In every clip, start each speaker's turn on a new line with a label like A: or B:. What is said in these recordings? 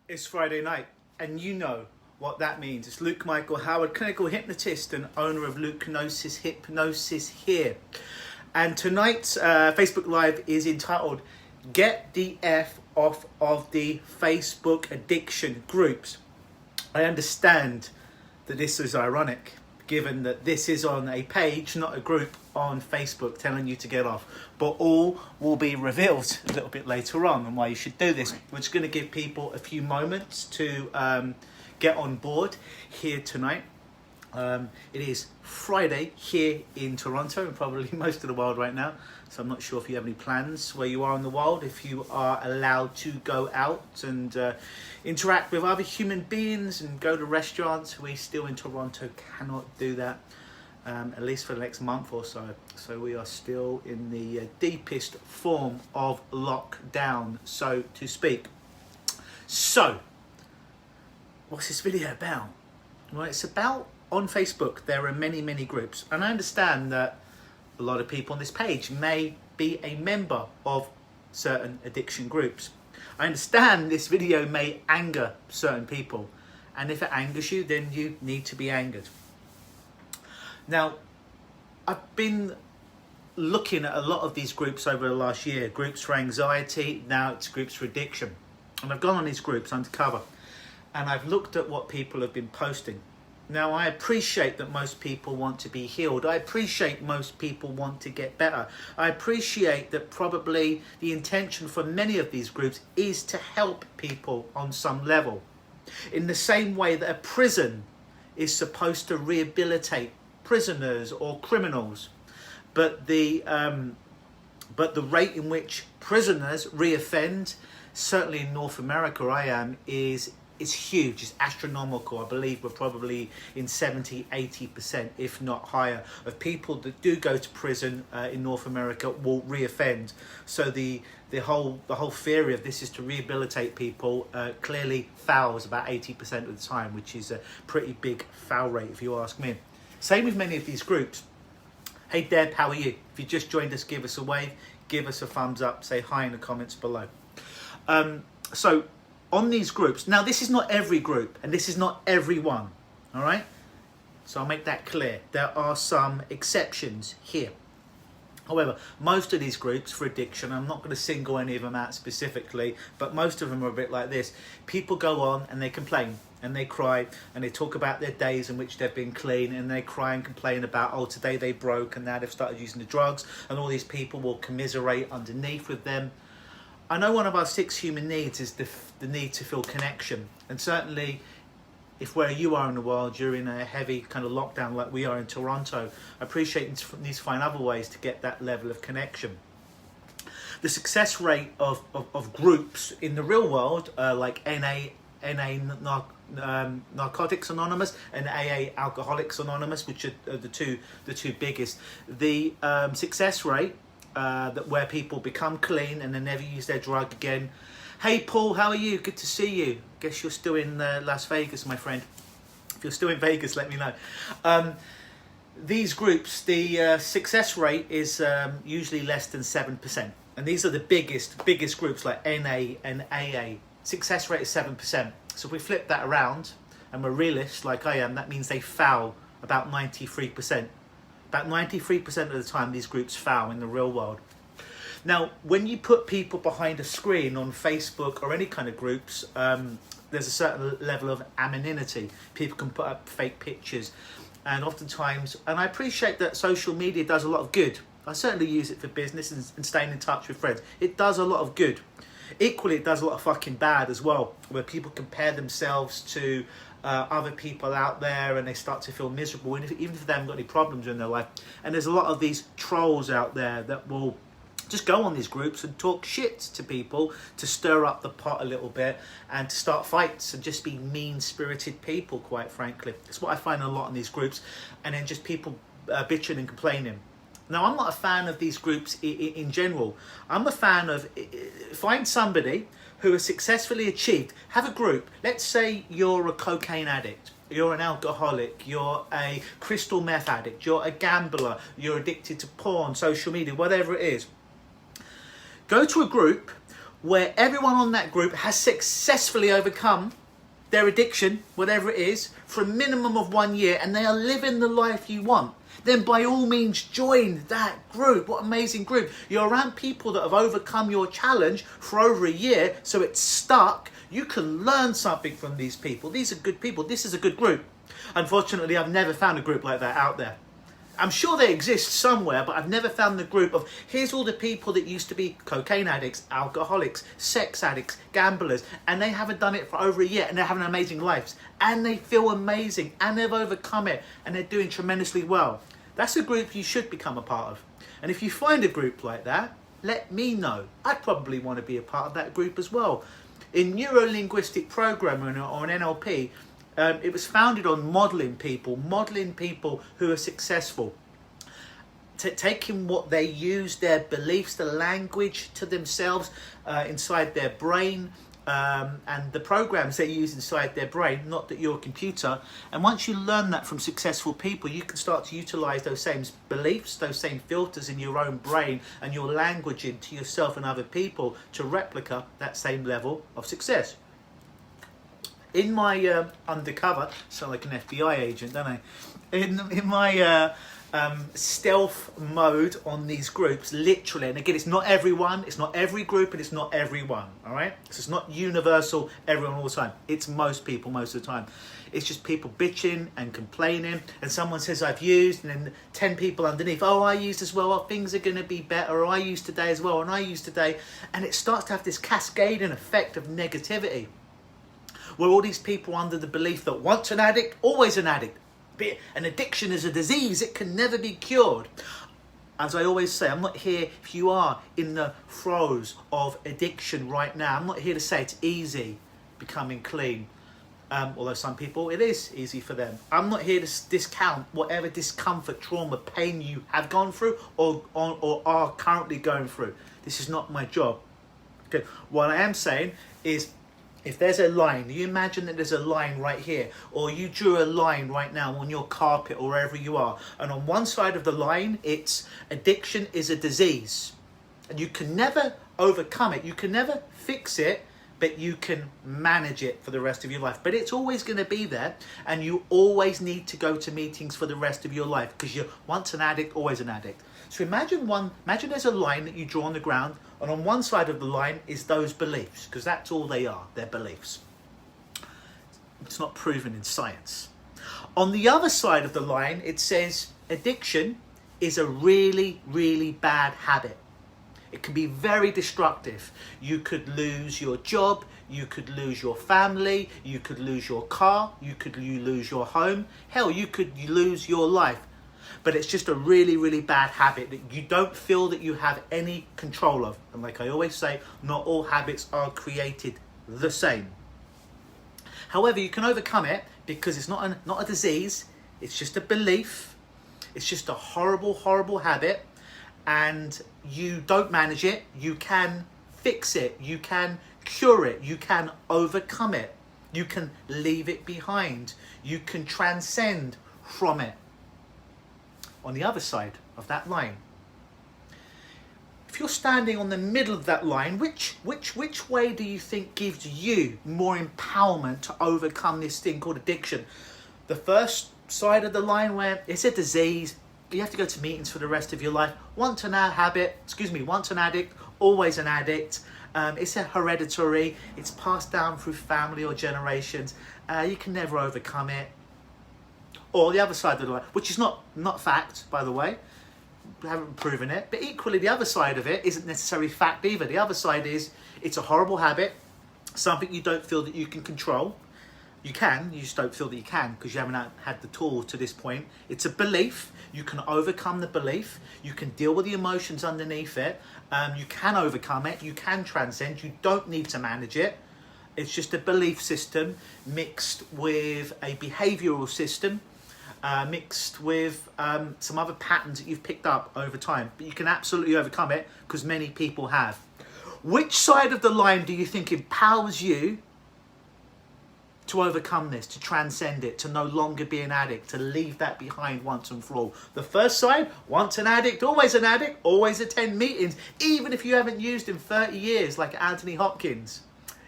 A: It's Friday night, and you know what that means. It's Luke Michael Howard, clinical hypnotist and owner of Hypnosis here. And tonight's Facebook Live is entitled Get the F Off of the Facebook Addiction Groups. I understand that this is ironic, given that this is on a page, not a group on Facebook telling you to get off. But all will be revealed a little bit later on and why you should do this. We're just going to give people a few moments to get on board here tonight. It is Friday here in Toronto and probably most of the world right now. So I'm not sure if you have any plans where you are in the world, if you are allowed to go out and interact with other human beings and go to restaurants. We still in Toronto cannot do that, at least for the next month or so. So we are still in the deepest form of lockdown, so to speak. So, what's this video about? Well, it's about on Facebook. There are many groups, and I understand that a lot of people on this page may be a member of certain addiction groups. I understand this video may anger certain people, and if it angers you, then you need to be angered. Now, I've been looking at a lot of these groups over the last year. Groups for anxiety, now it's groups for addiction. And I've gone on these groups undercover, and I've looked at what people have been posting. Now, I appreciate that most people want to be healed. I appreciate most people want to get better. I appreciate that probably the intention for many of these groups is to help people on some level. In the same way that a prison is supposed to rehabilitate prisoners or criminals. But the rate in which prisoners reoffend, certainly in North America is huge, it's astronomical. I believe we're probably in 70-80%, if not higher, of people that do go to prison in North America will reoffend. So the whole theory of this is to rehabilitate people clearly fails about 80% of the time, which is a pretty big foul rate if you ask me. Same with many of these groups. Hey Deb, how are you? If you just joined us, give us a wave, give us a thumbs up, say hi in the comments below. So on these groups, now this is not every group and this is not everyone, all right? So I'll make that clear. There are some exceptions here. However, most of these groups for addiction, I'm not going to single any of them out specifically, but most of them are a bit like this. People go on and they complain and they cry and they talk about their days in which they've been clean, and they cry and complain about, oh, today they broke and now they've started using the drugs, and all these people will commiserate underneath with them. I know one of our 6 human needs is the need to feel connection, and certainly if where you are in the world you're in a heavy kind of lockdown like we are in Toronto, I appreciate need to find other ways to get that level of connection. The success rate of groups in the real world, like NA Narcotics Anonymous and AA Alcoholics Anonymous, which are the two biggest, the success rate that where people become clean and they never use their drug again. Hey Paul, how are you? Good to see you. Guess you're still in Las Vegas, my friend. If you're still in Vegas, let me know. These groups, the success rate is usually less than 7%. And these are the biggest groups like NA and AA. Success rate is 7%. So if we flip that around and we're realists like I am, that means they foul about 93%. About 93% of the time these groups foul in the real world. Now, when you put people behind a screen on Facebook or any kind of groups, there's a certain level of anonymity. People can put up fake pictures, and oftentimes, and I appreciate that social media does a lot of good. I certainly use it for business and staying in touch with friends. It does a lot of good. Equally, it does a lot of fucking bad as well, where people compare themselves to other people out there and they start to feel miserable, and even if they haven't got any problems in their life. And there's a lot of these trolls out there that will just go on these groups and talk shit to people to stir up the pot a little bit and to start fights and just be mean-spirited people, quite frankly. It's what I find a lot in these groups, and then just people bitching and complaining. Now, I'm not a fan of these groups in general. I'm a fan of find somebody who has successfully achieved, have a group. Let's say you're a cocaine addict, you're an alcoholic, you're a crystal meth addict, you're a gambler, you're addicted to porn, social media, whatever it is. Go to a group where everyone on that group has successfully overcome their addiction, whatever it is, for a minimum of 1 year, and they are living the life you want, then by all means join that group. What an amazing group. You're around people that have overcome your challenge for over a year, so it's stuck. You can learn something from these people. These are good people. This is a good group. Unfortunately, I've never found a group like that out there. I'm sure they exist somewhere, but I've never found the group of, here's all the people that used to be cocaine addicts, alcoholics, sex addicts, gamblers, and they haven't done it for over a year, and they're having amazing lives, and they feel amazing, and they've overcome it, and they're doing tremendously well. That's a group you should become a part of. And if you find a group like that, let me know. I'd probably want to be a part of that group as well. In neuro-linguistic programming or an NLP, it was founded on modeling people who are successful. Taking what they use, their beliefs, the language to themselves inside their brain, and the programs they use inside their brain, not that you're a computer. And once you learn that from successful people, you can start to utilize those same beliefs, those same filters in your own brain and your language into yourself and other people to replicate that same level of success. In my undercover, sound like an FBI agent, don't I? In my stealth mode on these groups, literally, and again, it's not everyone, it's not every group, and it's not everyone, all right? So it's not universal, everyone all the time. It's most people most of the time. It's just people bitching and complaining, and someone says, I've used, and then 10 people underneath, oh, I used as well, oh, things are going to be better, or I used today as well, and I used today, and it starts to have this cascading effect of negativity, where all these people under the belief that once an addict, always an addict. An addiction is a disease, it can never be cured. As I always say, I'm not here, if you are in the throes of addiction right now, I'm not here to say it's easy becoming clean. Although some people, it is easy for them. I'm not here to discount whatever discomfort, trauma, pain you have gone through or are currently going through. This is not my job. Okay. What I am saying is, if there's a line, you imagine that there's a line right here, or you drew a line right now on your carpet or wherever you are, and on one side of the line, it's addiction is a disease. And you can never overcome it, you can never fix it, but you can manage it for the rest of your life. But it's always going to be there, and you always need to go to meetings for the rest of your life, because you're once an addict, always an addict. So imagine there's a line that you draw on the ground, and on one side of the line is those beliefs, because that's all they are, they're beliefs. It's not proven in science. On the other side of the line, it says addiction is a really, really bad habit. It can be very destructive. You could lose your job, you could lose your family, you could lose your car, you lose your home. Hell, you could lose your life. But it's just a really, really bad habit that you don't feel that you have any control of. And like I always say, not all habits are created the same. However, you can overcome it because it's not a disease. It's just a belief. It's just a horrible, horrible habit. And you don't manage it. You can fix it. You can cure it. You can overcome it. You can leave it behind. You can transcend from it. On the other side of that line, if you're standing on the middle of that line, which way do you think gives you more empowerment to overcome this thing called addiction? The first side of the line, where it's a disease, you have to go to meetings for the rest of your life. Once an addict, always an addict. It's a hereditary, it's passed down through family or generations. You can never overcome it. Or the other side of the line, which is not fact, by the way. We haven't proven it. But equally, the other side of it isn't necessarily fact either. The other side is, it's a horrible habit, something you don't feel that you can control. You can, you just don't feel that you can because you haven't had the tool to this point. It's a belief. You can overcome the belief. You can deal with the emotions underneath it. You can overcome it. You can transcend. You don't need to manage it. It's just a belief system mixed with a behavioural system, mixed with some other patterns that you've picked up over time. But you can absolutely overcome it because many people have. Which side of the line do you think empowers you to overcome this, to transcend it, to no longer be an addict, to leave that behind once and for all. The first side, once an addict, always attend meetings, even if you haven't used in 30 years like Anthony Hopkins.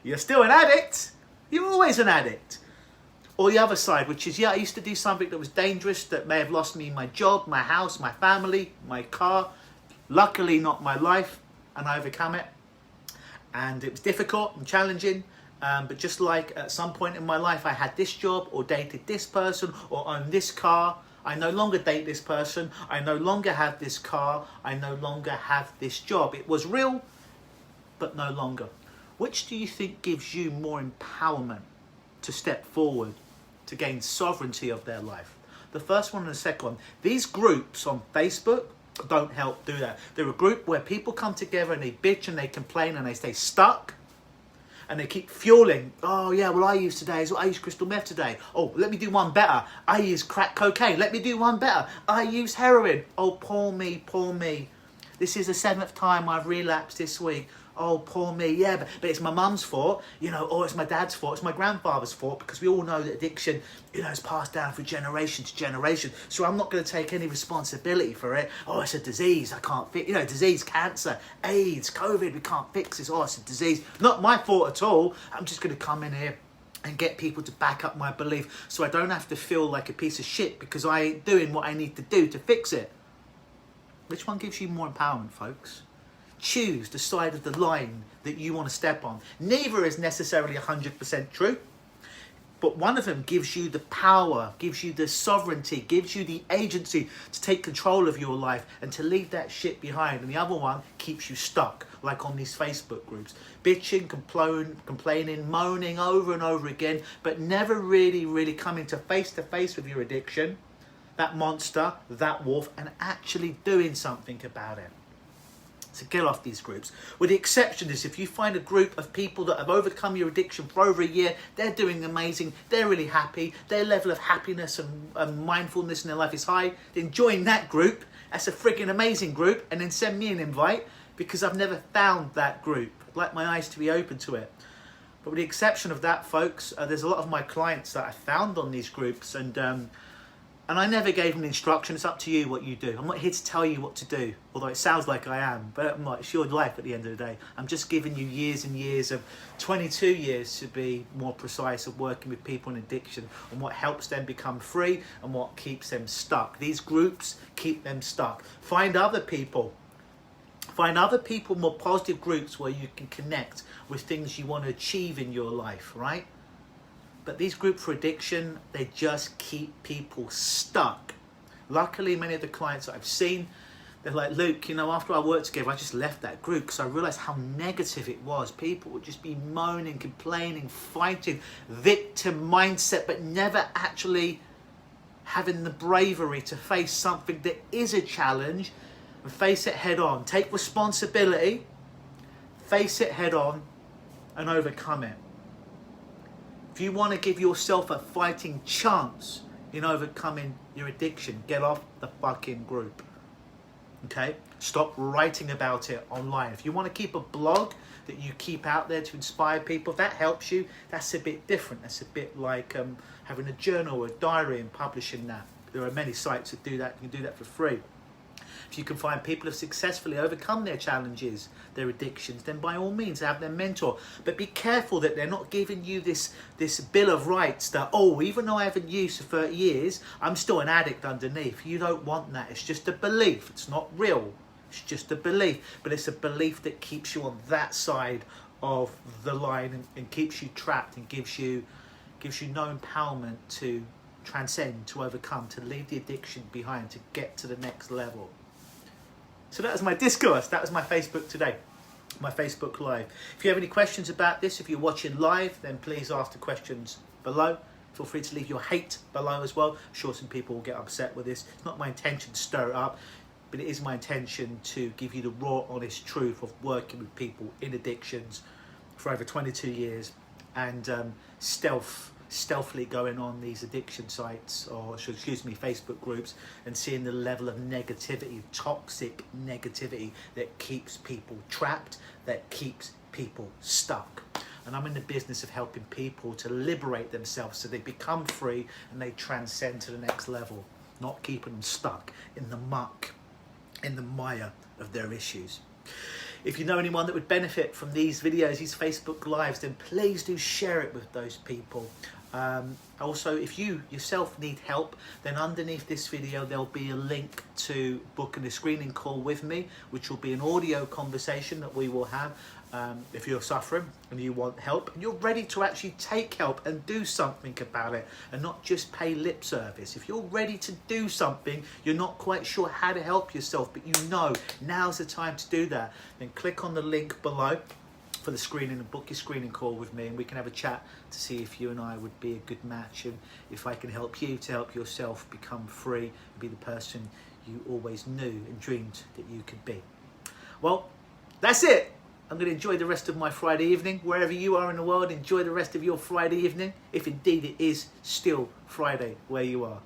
A: You're still an addict. You're always an addict. Or the other side, which is, yeah, I used to do something that was dangerous, that may have lost me my job, my house, my family, my car. Luckily, not my life, and I overcome it. And it was difficult and challenging. But just like at some point in my life, I had this job or dated this person or owned this car, I no longer date this person. I no longer have this car. I no longer have this job. It was real, but no longer. Which do you think gives you more empowerment to step forward, to gain sovereignty of their life? The first one and the second one. These groups on Facebook don't help do that. They're a group where people come together and they bitch and they complain and they stay stuck. And they keep fueling. Oh yeah, well I use crystal meth today. Oh, let me do one better. I use crack cocaine. Let me do one better. I use heroin. Oh, poor me, poor me. This is the 7th time I've relapsed this week. Oh, poor me. Yeah, but it's my mum's fault, or it's my dad's fault, it's my grandfather's fault, because we all know that addiction, is passed down from generation to generation. So I'm not going to take any responsibility for it. Oh, it's a disease. I can't fix, disease, cancer, AIDS, COVID. We can't fix this. Oh, it's a disease. Not my fault at all. I'm just going to come in here and get people to back up my belief so I don't have to feel like a piece of shit because I ain't doing what I need to do to fix it. Which one gives you more empowerment, folks? Choose the side of the line that you want to step on. Neither is necessarily 100% true, but one of them gives you the power, gives you the sovereignty, gives you the agency to take control of your life and to leave that shit behind. And the other one keeps you stuck, like on these Facebook groups. Bitching, complaining, moaning over and over again, but never really coming to face with your addiction, that monster, that wolf, and actually doing something about it. To get off these groups. With the exception is if you find a group of people that have overcome your addiction for over a year, they're doing amazing, they're really happy, their level of happiness and mindfulness in their life is high, then join that group. That's a freaking amazing group, and then send me an invite, because I've never found that group. I'd like my eyes to be open to it. But with the exception of that, folks, there's a lot of my clients that I found on these groups, and I never gave them instruction. It's up to you what you do. I'm not here to tell you what to do, although it sounds like I am, but I'm not. It's your life at the end of the day. I'm just giving you years and years of, 22 years to be more precise, of working with people in addiction and what helps them become free and what keeps them stuck. These groups keep them stuck. Find other people, more positive groups where you can connect with things you want to achieve in your life, right? But these groups for addiction, they just keep people stuck. Luckily, many of the clients that I've seen, they're like, Luke, after I worked together, I just left that group because I realised how negative it was. People would just be moaning, complaining, fighting, victim mindset, but never actually having the bravery to face something that is a challenge and face it head on. Take responsibility, face it head on, and overcome it. If you want to give yourself a fighting chance in overcoming your addiction, get off the fucking group. Okay? Stop writing about it online. If you want to keep a blog that you keep out there to inspire people, if that helps you, that's a bit different. That's a bit like having a journal or a diary and publishing that. There are many sites that do that. You can do that for free. If you can find people who have successfully overcome their challenges, their addictions, then by all means have their mentor. But be careful that they're not giving you this bill of rights that, even though I haven't used for 30 years, I'm still an addict underneath. You don't want that. It's just a belief. It's not real. It's just a belief. But it's a belief that keeps you on that side of the line and keeps you trapped and gives you no empowerment to transcend, to overcome, to leave the addiction behind, to get to the next level. So that was my discourse. That was my Facebook today, my Facebook Live. If you have any questions about this, if you're watching live, then please ask the questions below. Feel free to leave your hate below as well. I'm sure some people will get upset with this. It's not my intention to stir it up, but it is my intention to give you the raw, honest truth of working with people in addictions for over 22 years and stealthily going on these addiction sites, or Facebook groups, and seeing the level of negativity, toxic negativity that keeps people trapped, that keeps people stuck. And I'm in the business of helping people to liberate themselves so they become free and they transcend to the next level, not keeping them stuck in the muck, in the mire of their issues. If you know anyone that would benefit from these videos, these Facebook Lives, then please do share it with those people. Also, if you yourself need help, then underneath this video there'll be a link to booking a screening call with me, which will be an audio conversation that we will have. If you're suffering and you want help and you're ready to actually take help and do something about it and not just pay lip service. If you're ready to do something, you're not quite sure how to help yourself, but you know now's the time to do that, then click on the link below for the screening and book your screening call with me, and we can have a chat to see if you and I would be a good match, and if I can help you to help yourself become free and be the person you always knew and dreamed that you could be. Well, that's it. I'm going to enjoy the rest of my Friday evening. Wherever you are in the world, enjoy the rest of your Friday evening, if indeed it is still Friday where you are.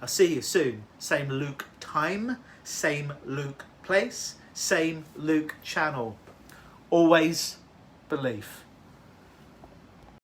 A: I'll see you soon. Same Luke time, same Luke place, same Luke channel. Always belief.